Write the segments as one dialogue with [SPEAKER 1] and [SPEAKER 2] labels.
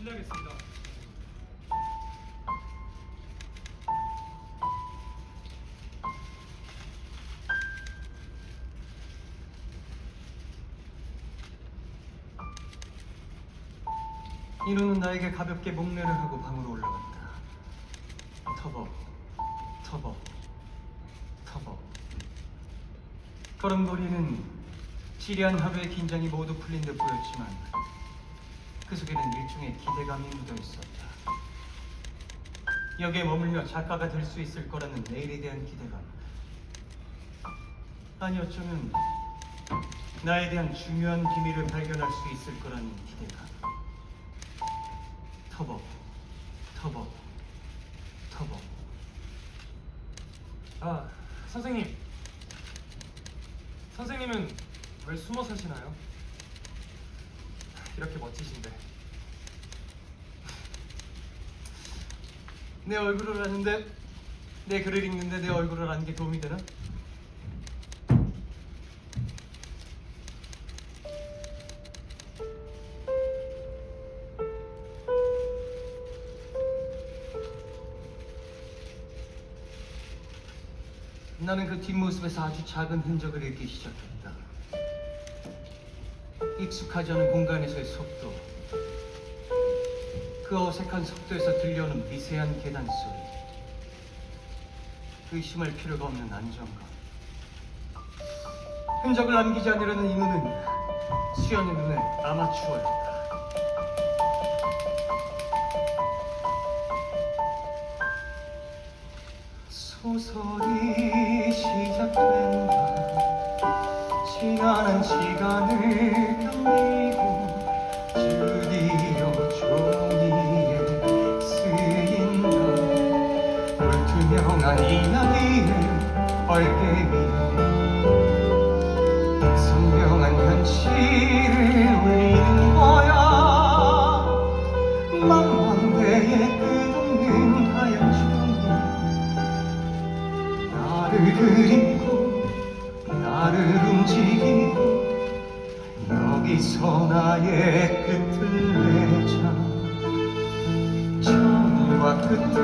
[SPEAKER 1] 실례하겠습니다.
[SPEAKER 2] 인우는 나에게 가볍게 목례를 하고 방으로 올라갔다. 터벅, 터벅, 터벅. 걸음걸이는 지리한 하루의 긴장이 모두 풀린 듯 보였지만 그 속에는 일종의 기대감이 묻어 있었다. 여기에 머물며 작가가 될 수 있을 거라는 내일에 대한 기대감. 아니 어쩌면 나에 대한 중요한 비밀을 발견할 수 있을 거라는 기대감. 터벅, 터벅, 터벅.
[SPEAKER 1] 아, 선생님. 선생님은 왜 숨어 사시나요? 이렇게 멋지신데.
[SPEAKER 2] 내 얼굴을 아는데 내 글을 읽는데 내 얼굴을 아는 게 도움이 되나? 나는 그 뒷모습에서 아주 작은 흔적을 읽기 시작했다. 익숙하지 않은 공간에서의 속도, 그 어색한 속도에서 들려오는 미세한 계단 소리, 의심할 필요가 없는 안정감. 흔적을 남기지 않으려는 인우는 수연의 눈에 아마추어였다. 소설이 시작된다. 지나는 시간을 견디고 드디어 종이에 쓰인다. 불투명한 이야기의 얼개미, 선명한 현실을 울리는 거야. 망망대해 끝없는 하얀 종이 나를 그리고 나를 움직이고 여기서 나의 끝을 내자. 처음과 끝을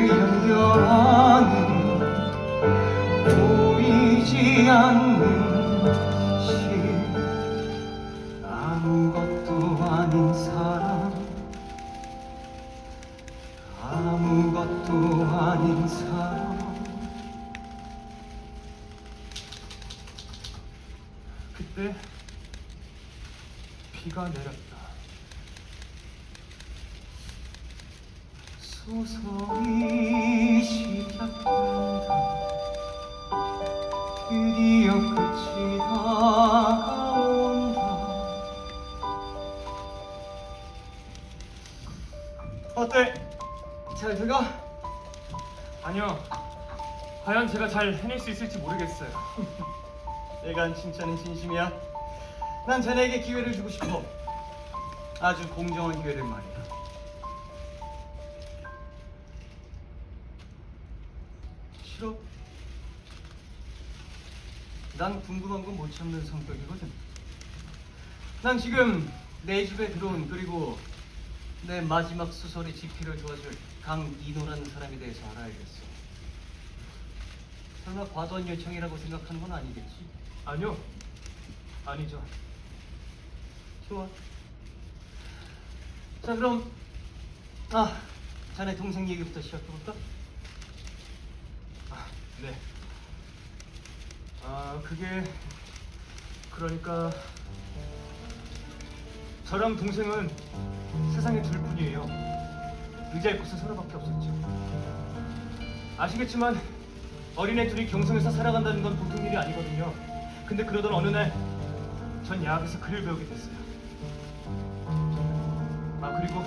[SPEAKER 2] 연결하는 보이지 않는 실, 아무것도 아닌 사람, 아무것도 아닌 사람.
[SPEAKER 1] 그때 비가 내렸다.
[SPEAKER 2] 소설이 시작된다. 드디어 끝이 다가온다. 어때? 잘 들어가?
[SPEAKER 1] 아니요. 과연 제가 잘 해낼 수 있을지 모르겠어요.
[SPEAKER 2] 내가 한 칭찬은 진심이야. 난 자네에게 기회를 주고 싶어. 아주 공정한 기회를 말이야. 싫어? 난 궁금한 건 못 참는 성격이거든. 난 지금 내 집에 들어온, 그리고 내 마지막 소설의 집필을 도와줄 강인호라는 사람에 대해서 알아야겠어. 설마 과도한 요청이라고 생각하는 건 아니겠지?
[SPEAKER 1] 아니요. 아니죠.
[SPEAKER 2] 좋아. 자, 그럼 자네 동생 얘기부터 시작해볼까?
[SPEAKER 1] 아, 네. 그게 그러니까 저랑 동생은 세상에 둘뿐이에요. 의지할 곳은 서로밖에 없었죠. 아시겠지만 어린애 둘이 경성에서 살아간다는 건 보통 일이 아니거든요. 근데 그러던 어느 날 전 야학에서 글을 배우게 됐어요. 그리고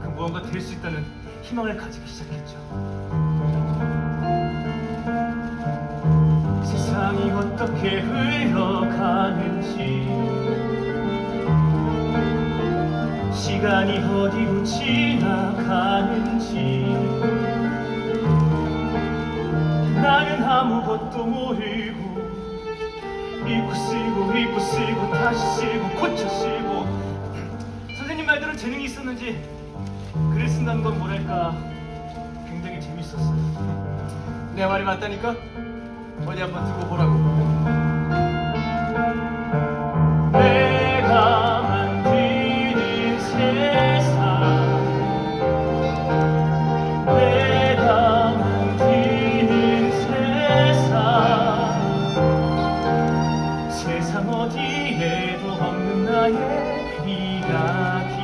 [SPEAKER 1] 그 무언가 될 수 있다는 희망을 가지기 시작했죠. 세상이 어떻게 흘러가는지, 시간이 어디로 지나가는지 나는 아무것도 모르고 읽고 쓰고 다시 쓰고 고쳐 쓰고. 선생님 말대로 얼마나 재능이 있었는지 글을 쓴다는 건 뭐랄까 굉장히 재밌었어요.
[SPEAKER 2] 내 말이 맞다니까? 어디 한번 두고 보라고.
[SPEAKER 1] 내가 만드는 세상, 내가 만드는 세상, 세상 어디에도 없는 나의 이야기.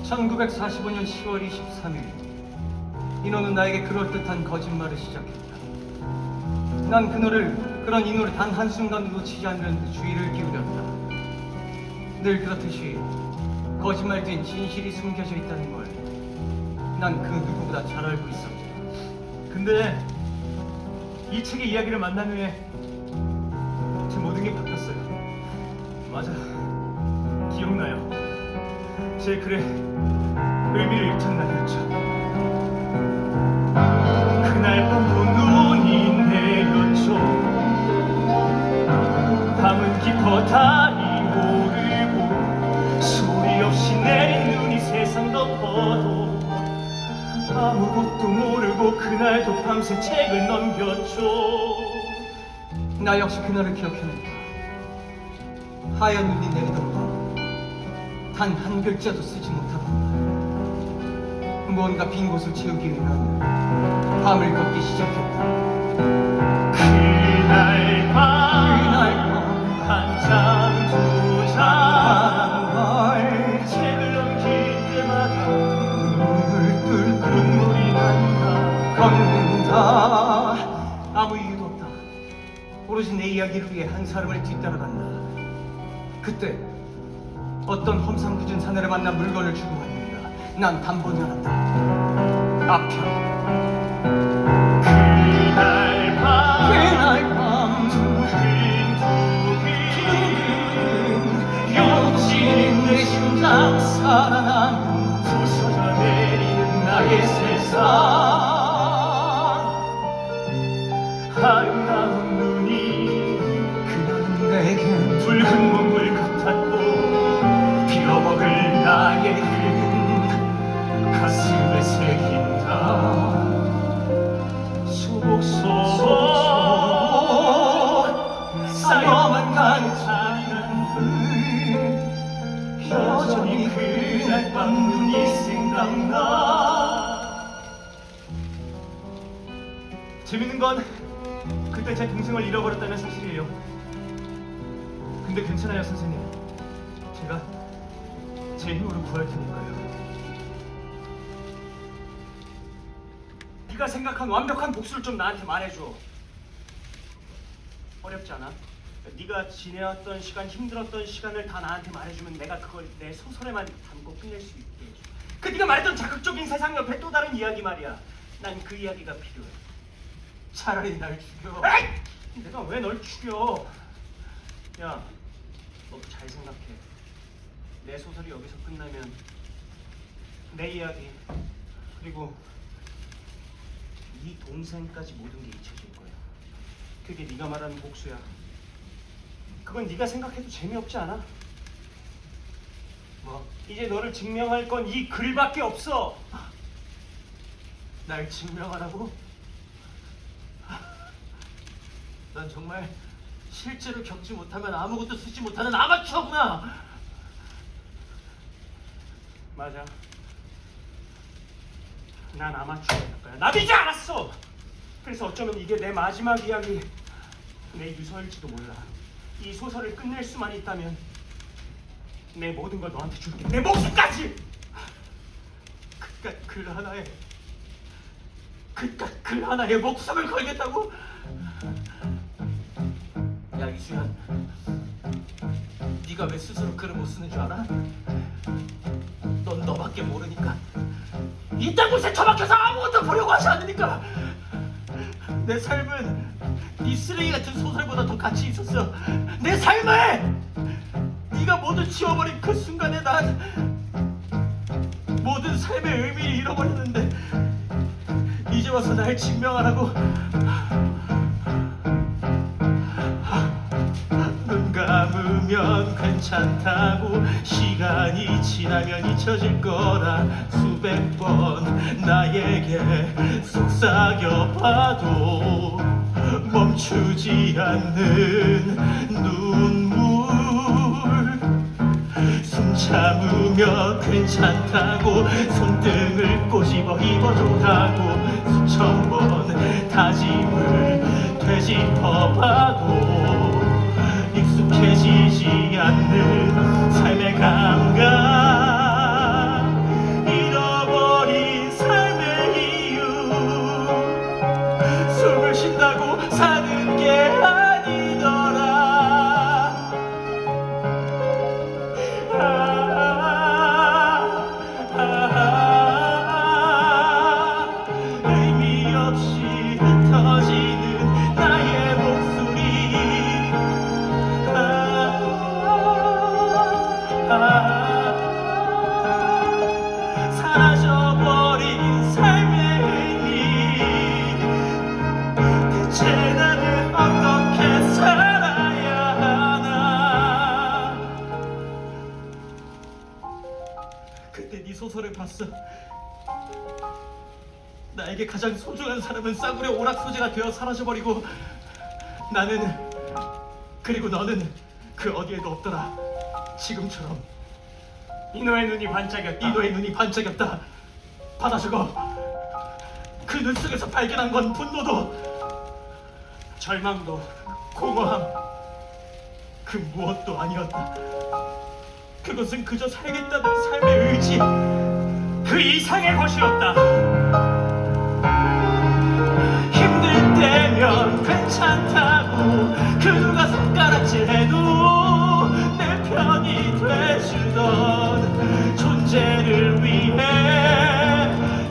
[SPEAKER 2] 1945년 10월 23일, 인호는 나에게 그럴듯한 거짓말을 시작했다. 난 그녀를 그런 인호를 단 한순간도 놓치지 않으려는 주의를 기울였다. 늘 그렇듯이 거짓말 뒤엔 진실이 숨겨져 있다는 걸 난 그 누구보다 잘 알고 있었다.
[SPEAKER 1] 근데 이 책의 이야기를 만난 후에 제 모든 게 바뀌었어요. 맞아, 기억나요. 제 글의 의미를 잃던 날이었죠. 그날 밤도 눈이 내렸죠. 밤은 깊어다니 오르고 소리 없이 내린 눈이 세상 덮어도 아무것도 모르고 그날도 밤새 책을 넘겼죠.
[SPEAKER 2] 나 역시 그날을 기억해낸다. 하얀 눈이 내리던 밤, 단 한 글자도 쓰지 못하던 날, 뭔가 빈 곳을 채우기 위해 나는 밤을 걷기 시작했다.
[SPEAKER 1] 그날 밤
[SPEAKER 2] 그날 밤
[SPEAKER 1] 한 장 두 장 책을 넘길 때마다
[SPEAKER 2] 눈을 뚫고
[SPEAKER 1] 눈물이 난다.
[SPEAKER 2] 걷는다. 아무 이유도 없다. 오로지 내 이야기를 위해 한 사람을 뒤따라간다. 그때 어떤 험상궂은 사내를 만나 물건을 주고 왔는가. 난 단번에 알았다. 아편.
[SPEAKER 1] 그날 밤
[SPEAKER 2] 그날 밤
[SPEAKER 1] 두근두근
[SPEAKER 2] 여친 내 심장 살아나는
[SPEAKER 1] 부서져 내리는 나의 세상. 아름다운 눈이
[SPEAKER 2] 그녀는 내겐
[SPEAKER 1] 붉은 몸을 같았고 빌어먹을 나의 글은 가슴에 새긴다. 속속 쌓여만 가는 잔은 여전히 그날 밤 눈이 생각나. 재밌는 건 그때 제 동생을 잃어버렸다는 사실이에요. 근데 괜찮아요, 선생님. 제가 제 힘으로 구할 테니까요. 네가 생각한 완벽한 복수를 좀 나한테 말해줘. 어렵지 않아? 네가 지내왔던 시간, 힘들었던 시간을 다 나한테 말해주면 내가 그걸 내 소설에만 담고 끝낼 수 있게 해줘. 그 네가 말했던 자극적인 세상 옆에 또 다른 이야기 말이야. 난 그 이야기가 필요해.
[SPEAKER 2] 차라리 날 죽여.
[SPEAKER 1] 에이! 내가 왜 널 죽여? 야, 너도 잘 생각해. 내 소설이 여기서 끝나면 내 이야기 그리고 네 동생까지 모든 게 잊혀질 거야. 그게 네가 말하는 복수야. 그건 네가 생각해도 재미없지 않아?
[SPEAKER 2] 뭐?
[SPEAKER 1] 이제 너를 증명할 건 이 글밖에 없어.
[SPEAKER 2] 날 증명하라고? 난 정말 실제로 겪지 못하면 아무것도 쓰지 못하는 아마추어구나.
[SPEAKER 1] 맞아. 난 아마추어일 거야. 나도 이제 알았어. 그래서 어쩌면 이게 내 마지막 이야기, 내 유서일지도 몰라. 이 소설을 끝낼 수만 있다면 내 모든 걸 너한테 줄게. 내 목숨까지.
[SPEAKER 2] 그깟 글 하나에 목숨을 걸겠다고? 야 이수연, 네가 왜 스스로 글을 못 쓰는 줄 알아? 넌 너밖에 모르니까. 이딴 곳에 처박혀서 아무것도 보려고 하지 않으니까. 내 삶은 네 쓰레기 같은 소설보다 더 가치 있었어. 내 삶을 네가 모두 지워버린 그 순간에 난 모든 삶의 의미를 잃어버렸는데 이제 와서 날 증명하라고. 눈 감으면
[SPEAKER 3] 참으면 괜찮다고 시간이 지나면 잊혀질 거라 수백 번 나에게 속삭여봐도 멈추지 않는 눈물 숨 참으면 괜찮다고 손등을 꼬집어 입어도 하고 수천 번 다짐을 되짚어봐도 익숙해지지 않는 삶의 감각 잃어버린 삶의 이유 숨을 쉰다고 사는 게 아니더라 의미 없이 흩어지는 나의 목소리 사라져버린 삶의 의미 대체 나는 어떻게 살아야 하나 그때 네 소설을 봤어 나에게 가장 소중한 사람은 싸구려 오락소재가 되어 사라져버리고 나는 그리고 너는 그 어디에도 없더라 지금처럼
[SPEAKER 1] 이노의 눈이 반짝였다.
[SPEAKER 3] 이노의 눈이 반짝였다 받아 적어 그 눈 속에서 발견한 건 분노도
[SPEAKER 1] 절망도
[SPEAKER 3] 공허함 그 무엇도 아니었다 그것은 그저 살겠다는 삶의 의지
[SPEAKER 1] 그 이상의 것이었다.
[SPEAKER 3] 힘들 때면 괜찮다고 그 누가 손가락질해도 내 편이 돼주던 존재를 위해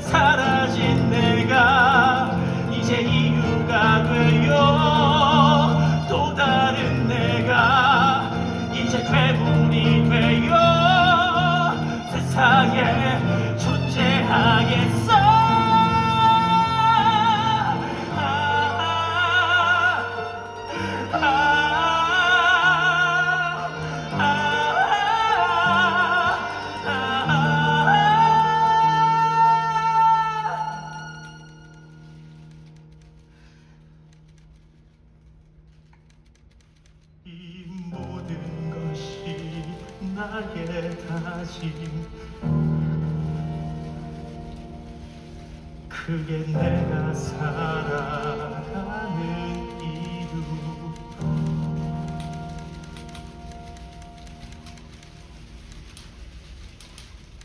[SPEAKER 3] 사라진 내가 이제 이유가 되어 또 다른 내가 이제 괴물이 되어 세상에 존재하겠어 이 모든 것이 나의 다짐 그게 내가 살아가는 이유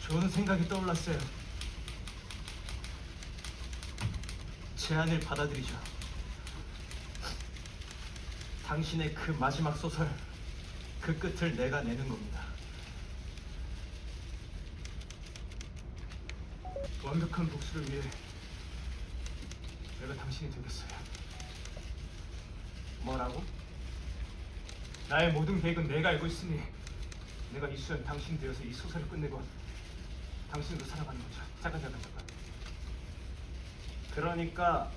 [SPEAKER 3] 좋은 생각이 떠올랐어요 제안을 받아들이죠 당신의 그 마지막 소설 그 끝을 내가 내는 겁니다
[SPEAKER 1] 완벽한 복수를 위해 내가 당신이 되겠어요. 뭐라고? 나의 모든 계획은 내가 알고 있으니 내가 이수연 당신이 되어서 이 소설을 끝내고 당신으로 살아가는 거죠. 잠깐. 그러니까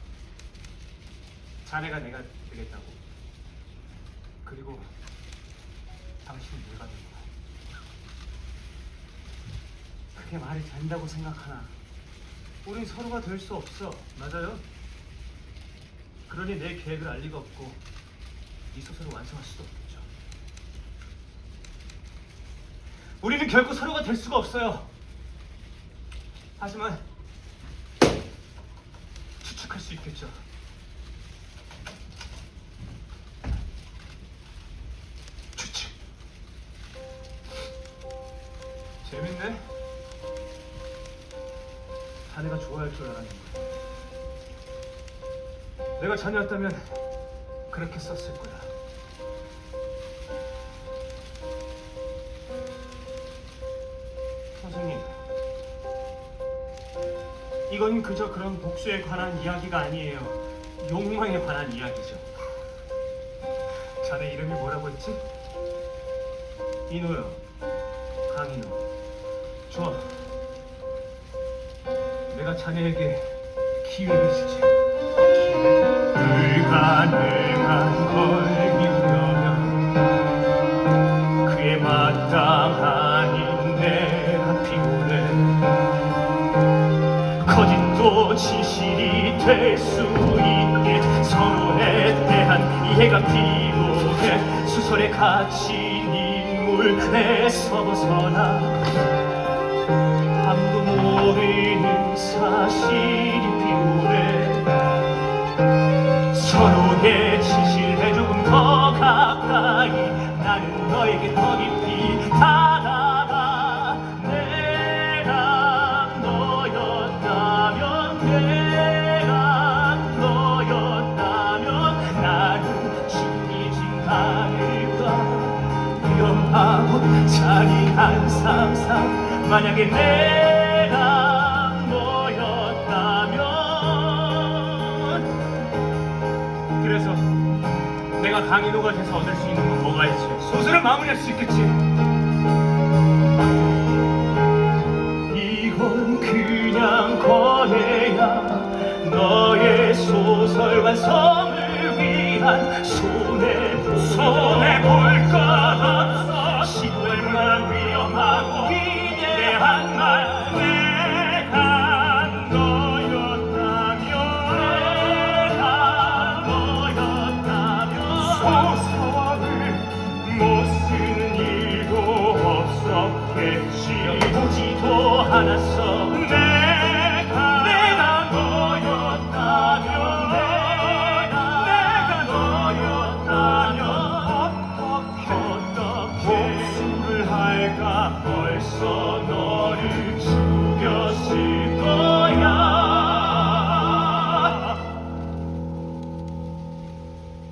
[SPEAKER 1] 자네가 내가 되겠다고. 그리고 당신이 내가 되는 거야. 그게 말이 된다고 생각하나? 우린 서로가 될 수 없어. 맞아요? 그러니 내 계획을 알 리가 없고 이 소설을 완성할 수도 없겠죠. 우리는 결코 서로가 될 수가 없어요. 하지만 추측할 수 있겠죠. 추측. 재밌네. 자네가 좋아할 줄 알았는데. 내가 자네였다면 그렇게 썼을 거야. 선생님, 이건 그저 그런 복수에 관한 이야기가 아니에요. 욕망에 관한 이야기죠. 자네 이름이 뭐라고 했지? 이노요. 강인호. 좋아. 내가 자네에게 기회를 주지. 불가능한 걸 이루려면 기록에 소설에 갇힌 인물에서 벗어나 아무도 모르는 사실이 필요해. 서로의 진실에 조금 더 가까이 나는 너에게 더 깊이 다가가. 내가 너였다면 나는 죽이진 않을까. 위험하고 잔인한 상상 만약에 내가 너였다면. 그래서 내가 강인호가 돼서 얻을 수 있는 건 뭐가 있지? 소설을 마무리할 수 있겠지. 이건 그냥 거래야. 너의 소설 완성을 위한 손해볼 것 없어. 시도할 만한 위험하고 위대한 말. 내가 너였다면 소설을 못 쓰는 일도 없었겠지. 보지도 않았어. 내가 너였다면 어떻게 복수를 할까. 벌써 너를 죽였을 거야.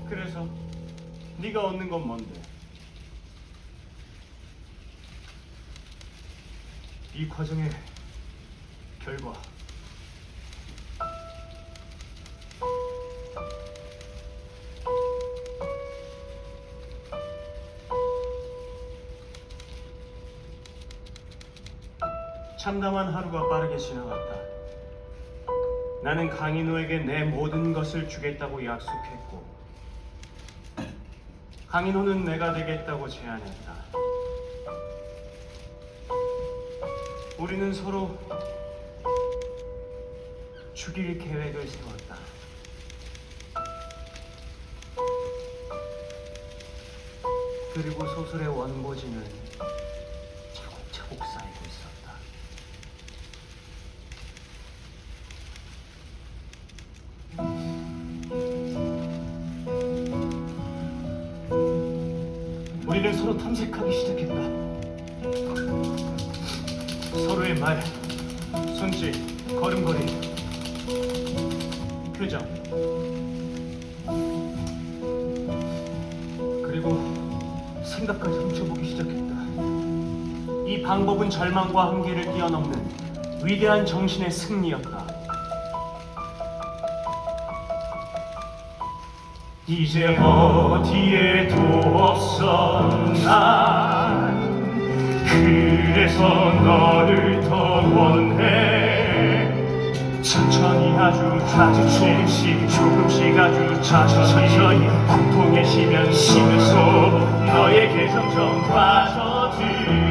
[SPEAKER 1] 그래서 네가 얻는 건 뭔데? 이 과정의 결과. 참담한 하루가 빠르게 지나갔다. 나는 강인호에게 내 모든 것을 주겠다고 약속했고, 강인호는 내가 되겠다고 제안했다. 우리는 서로 죽일 계획을 세웠다. 그리고 소설의 원고지는 차곡차곡 쌓이고 있었다. 우리는 서로 탐색하기 시작했다. 서로의 말, 손짓, 걸음걸이, 표정, 그리고 생각까지 훔쳐보기 시작했다. 이 방법은 절망과 한계를 뛰어넘는 위대한 정신의 승리였다. 이제 어디에도 없어 난. 그래서 너를 더 원해. 천천히 아주 조금씩 아주 천천히 고통에 쉬면서 너에게 점점 빠져들어.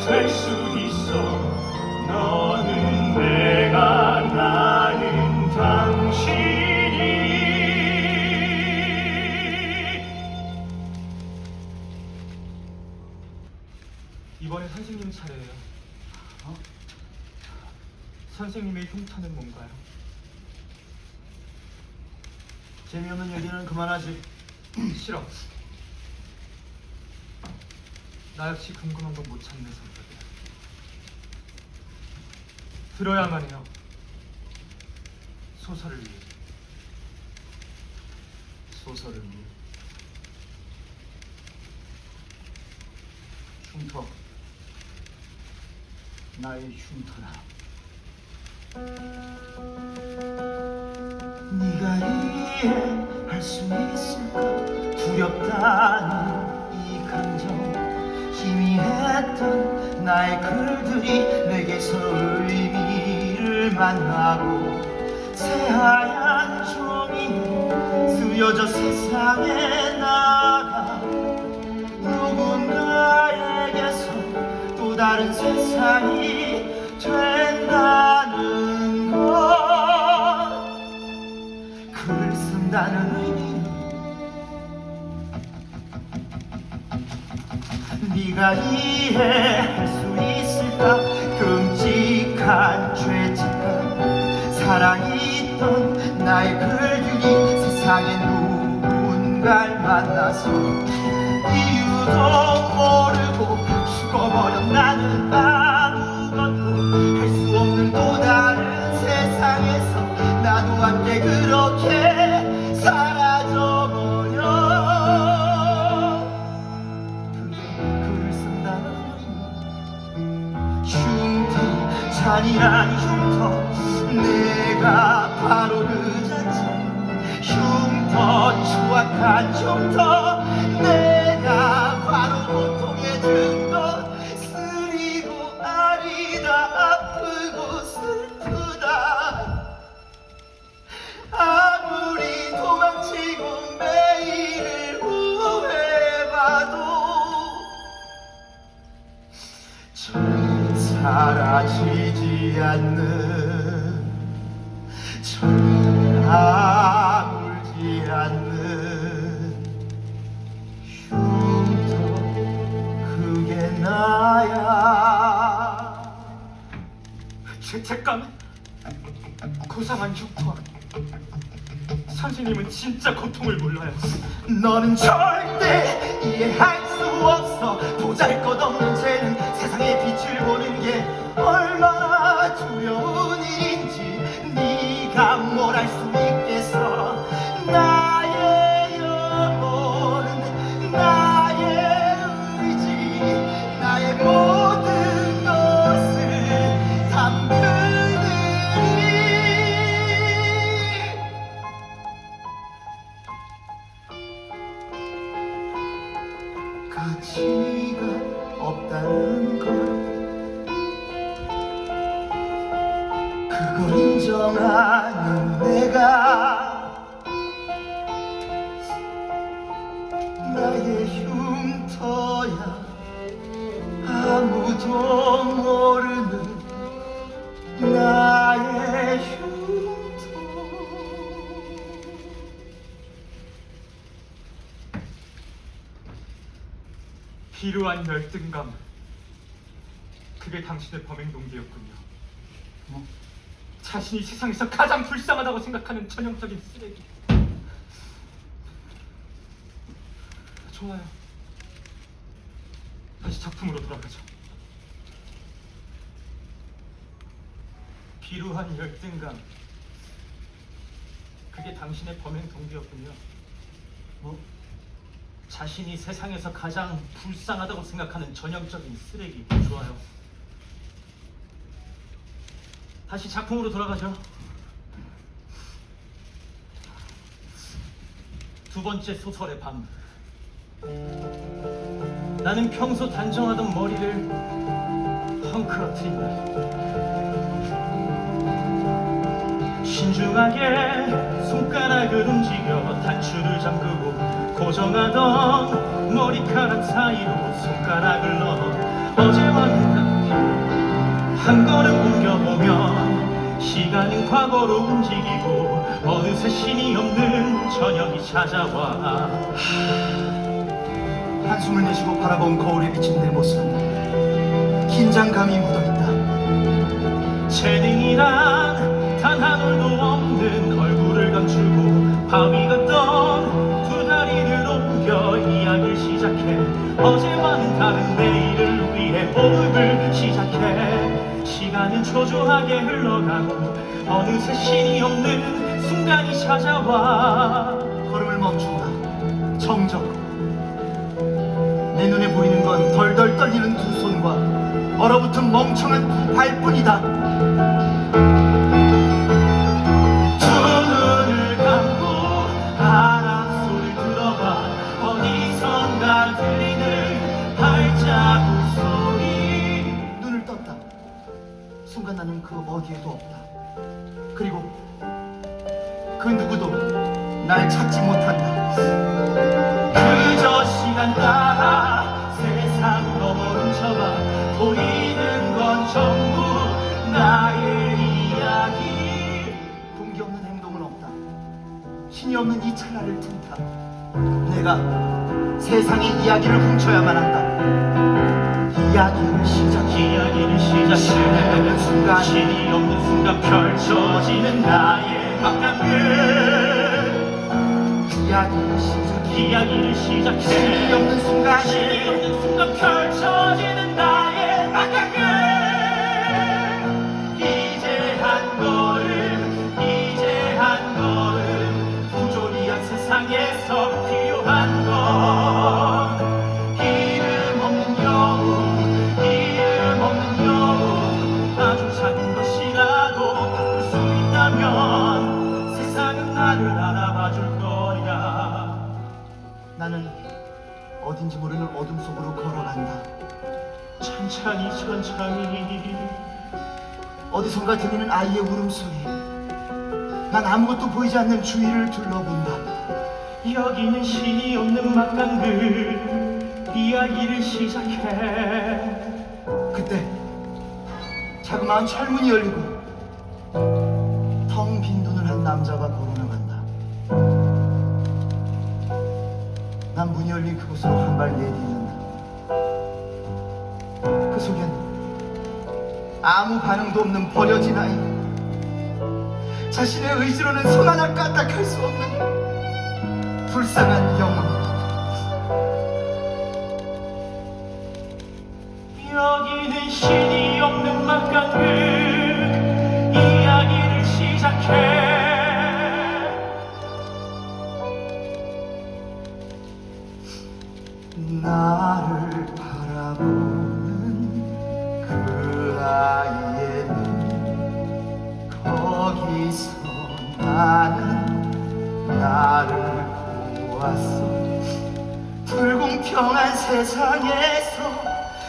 [SPEAKER 1] 될 수 있어. 너는 내가 나는 당신이.
[SPEAKER 3] 이번에 선생님 차례예요. 선생님의 흉터는 뭔가요?
[SPEAKER 1] 재미없는 얘기는 그만하지.
[SPEAKER 3] 싫어. 나 역시 궁금한 건 못 참는 성격이야. 들어야만 해요. 소설을 위해.
[SPEAKER 1] 소설을 위해. 흉터. 나의 흉터라.
[SPEAKER 4] 네가 이해할 수 있을까? 두렵다는 이 감정, 희미했던 나의 글들이 내게서 의미를 만나고 새하얀 종이에 쓰여져 세상에 나가 누군가에게서 또 다른 세상이 된다는 것, 글을 쓴다는 의미, 네가 이해할 수 있을까? 끔찍한 죄책감, 사랑이 있던 나의 글들이 세상에 누군가를 만나서 이유도 모르고 죽어버린 나는 아무것도 할 수 없는 또 다른 세상에서 나도 함께 그렇게 사라져버려. 글을 쓴다는 흉터, 잔인한 흉터, 내가 바로 그 자체. 흉터, 추악한 흉터, 내가 바로 고통의 증거. 쓰리고 아리다, 아프고 슬프다. 아무리 도망치고 매일을 후회해봐도 전 사라지지 않는, 전 아물지 않는 흉터, 그게 나야.
[SPEAKER 1] 죄책감, 고상한 흉터. 선생님은 진짜 고통을 몰라요.
[SPEAKER 4] 너는 절대 이해할 수 없어. 보잘것없는 쟤는 세상의 빛을 보는 게 얼마나 두려운 일인지 네가 뭘 알 수 있겠어. 나의 영혼, 나의 의지, 나의 모든 것을 담그느니 가치가 없다는 걸, 그걸 인정하는 내가 나의 흉터야. 아무도 모르는 나의 흉터.
[SPEAKER 1] 비루한 열등감, 그게 당신의 범행 동기였군요. 자신이 세상에서 가장 불쌍하다고 생각하는 전형적인 쓰레기. 좋아요. 다시 작품으로 돌아가죠. 비루한 열등감, 그게 당신의 범행 동기였군요. 자신이 세상에서 가장 불쌍하다고 생각하는 전형적인 쓰레기. 좋아요. 다시 작품으로 돌아가죠. 두 번째 소설의 밤. 나는 평소 단정하던 머리를 헝클어뜨린다. 신중하게 손가락을 움직여 단추를 잠그고 고정하던 머리카락 사이로 손가락을 넣어 어제와는 달리 한 걸음 옮겨보면 시간은 과거로 움직이고 어느새 신이 없는 저녁이 찾아와.
[SPEAKER 4] 한숨을 내쉬고 바라본 거울에 비친 내 모습은 긴장감이 묻어있다.
[SPEAKER 1] 재능이란 단 한 올도 없는 얼굴을 감추고 바위 같던 두 다리를 옮겨 이야기를 시작해. 어제와는 다른 내일을 위해 호흡을 시작해. 시간은 초조하게 흘러가고 어느새 신이 없는 순간이 찾아와.
[SPEAKER 4] 걸음을 멈춘다. 정적. 내 눈에 보이는 건 덜덜 떨리는 두 손과 얼어붙은 멍청한 두 발뿐이다.
[SPEAKER 1] 두 눈을
[SPEAKER 4] 그 어디에도 없다. 그리고 그 누구도 날 찾지 못한다.
[SPEAKER 3] 그저 시간 따라 세상 넘어 훔쳐봐 보이는 건 전부 나의 이야기.
[SPEAKER 4] 동기 없는 행동은 없다. 신이 없는 이 찰나를 틈타 내가 세상의 이야기를 훔쳐야만 한다. 이야기를
[SPEAKER 3] 이야기를
[SPEAKER 4] 신이 없는
[SPEAKER 3] 시작해
[SPEAKER 4] 순간.
[SPEAKER 3] 신이 없는 순간 펼쳐지는 나의 막강글.
[SPEAKER 4] 이야기를
[SPEAKER 3] 이야기를 시작해
[SPEAKER 4] 신이 없는 순간.
[SPEAKER 3] 신이 없는 순간 펼쳐지는 나의 막강글. 이제 한 걸음 이제 한 걸음 부조리한 세상에서 필요한 건 이름 없는 영웅 이름 없는 영웅 아주 작은 것이라도 바꿀 수 있다면 세상은 나를 알아봐 줄 거야.
[SPEAKER 4] 나는 어딘지 모르는 어둠 속으로 걸어간다.
[SPEAKER 3] 천천히
[SPEAKER 4] 어디선가 들리는 아이의 울음소리. 난 아무것도 보이지 않는 주위를 둘러본다.
[SPEAKER 3] 여기는 신이 없는 막강글. 이야기를 시작해.
[SPEAKER 4] 그때 자그마한 철문이 열리고 텅 빈 눈을 한 남자가 걸어나간다. 난 문이 열린 그곳으로 한 발 내딛는다. 그 속엔 아무 반응도 없는 버려진 아이, 자신의 의지로는 손 하나 까딱할 수 없는 불쌍한 영혼.
[SPEAKER 3] 여기는 신이 없는 막강글. 이야기를 시작해.
[SPEAKER 4] 나를 바라보는 그 아이의 눈, 거기서 나는 나를 보았어. 불공평한 세상에서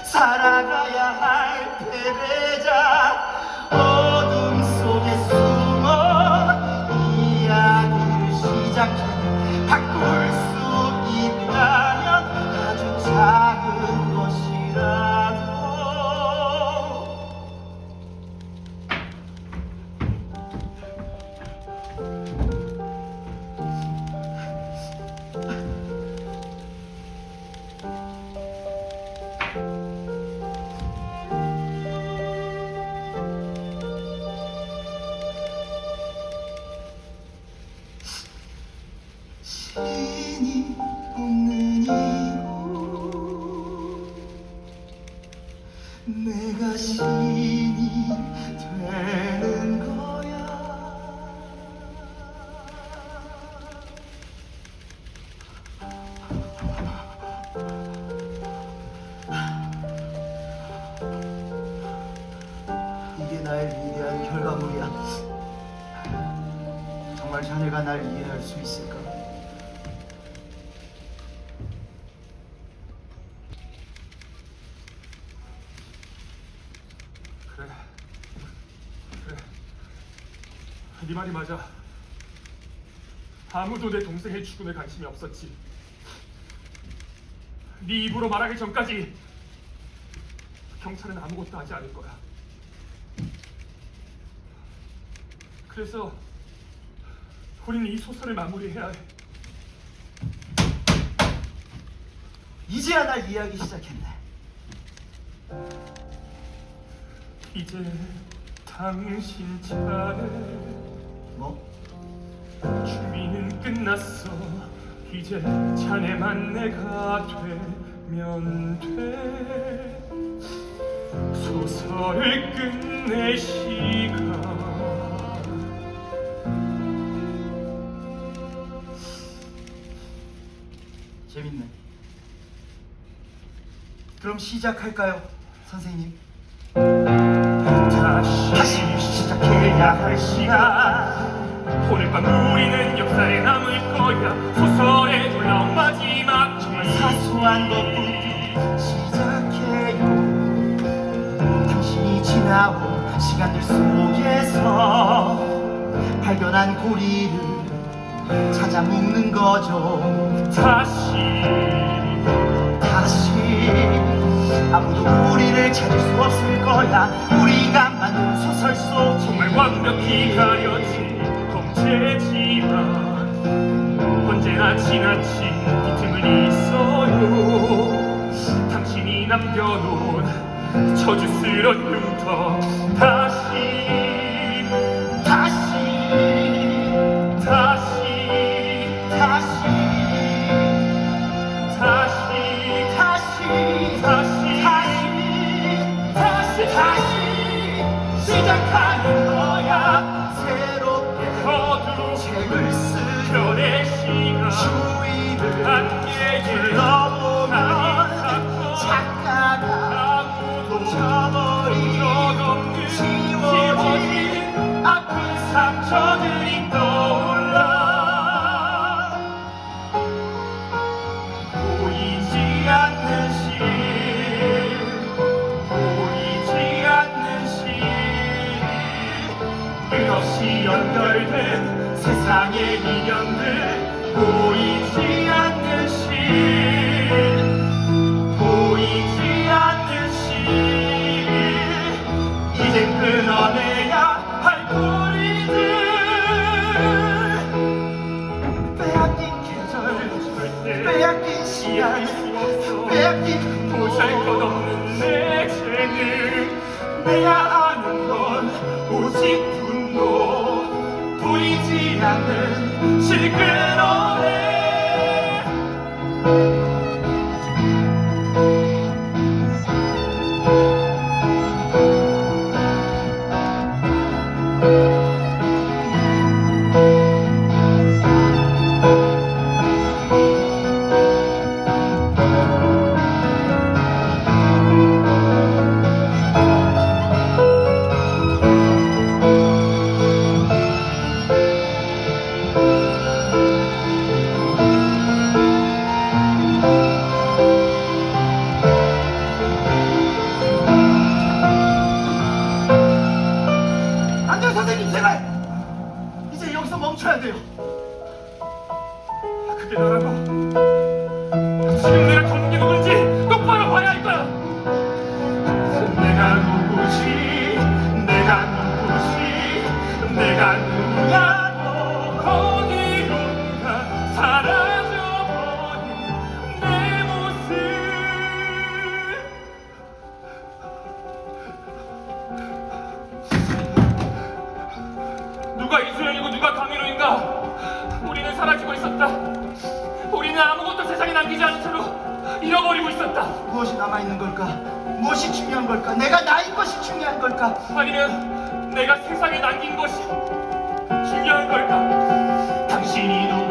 [SPEAKER 4] 살아가야 할 패배자, 어둠 속에 숨어 이야기를 시작해. 바꿀 수 있다면 아주 작은 것이라도. 신이 없는 이곳, 내가 신이 되는 거야. 이게 나의 위대한 결과물이야. 정말 자네가 날 이해할 수 있을까?
[SPEAKER 1] 그래. 네 말이 맞아. 아무도 내 동생의 죽음에 관심이 없었지. 네 입으로 말하기 전까지 경찰은 아무것도 하지 않을 거야. 그래서 우리는 이 소설을 마무리해야 해.
[SPEAKER 4] 이제야 날 이해하기 시작했네.
[SPEAKER 1] 이제 당신 차례.
[SPEAKER 4] 뭐?
[SPEAKER 1] 준비는 끝났어. 이제 자네만 내가 되면 돼. 소설을 끝낼 시간.
[SPEAKER 4] 재밌네. 그럼 시작할까요, 선생님?
[SPEAKER 1] 다시 시작해야 할 시간. 오늘 밤 우리는 역사에 남을 거야. 소설에 놀라운 마지막
[SPEAKER 4] 사소한 것부터 시작해요. 당신이 지나온 시간들 속에서 발견한 고리를 찾아 묻는 거죠.
[SPEAKER 1] 다시
[SPEAKER 4] 아무도 우리를 찾을 수 없을 거야. 우리가 만든 소설 속
[SPEAKER 1] 정말 완벽히 가려진 검체지만 언제나 지나친 빈틈은 있어요. 당신이 남겨놓은 저주스런 흉터 다시 시작하는 거야.
[SPEAKER 4] 새롭게
[SPEAKER 1] 거듭
[SPEAKER 4] 책을 쓰는
[SPEAKER 1] 별의 시간
[SPEAKER 4] 주위를
[SPEAKER 1] 안개에
[SPEAKER 4] 둘러보면 작가가
[SPEAKER 1] 아무도
[SPEAKER 4] 저버린
[SPEAKER 1] 적 없는 지워진 아픈 상처들이 떠올라. 보이지 않는 실 끝없이 연결된 세상의 미련들 보이지 않는 실 이젠 끊어내야 할 고리들.
[SPEAKER 4] 빼앗긴 계절, 빼앗긴
[SPEAKER 1] 이해할
[SPEAKER 4] 시간,
[SPEAKER 1] 수 없어.
[SPEAKER 4] 빼앗긴
[SPEAKER 1] 보잘것없는 내 재능. 내가 아는 건 오직 분노. 보이지 않는 실 끊어내.
[SPEAKER 4] 안돼 선생님, 제발 이제 여기서 멈춰야 돼요.
[SPEAKER 1] 그게 나라고? 지금 내가 경계 누군지 똑바로 봐야 할 거야. 내가 누구지? 내가 누구냐고. 어디론가 사라져버린 내 모습. 누가 이수영이고 누가 강민호인가? 우리는 사라지고 있었다. 우리는 아무것도 세상에 남기지 않은 채로 잃어버리고 있었다.
[SPEAKER 4] 무엇이 남아있는 걸까? 무엇이 중요한 걸까? 내가 나인 것이 중요한 걸까?
[SPEAKER 1] 아니면 내가 세상에 남긴 것이 중요한 걸까? 당신이 누구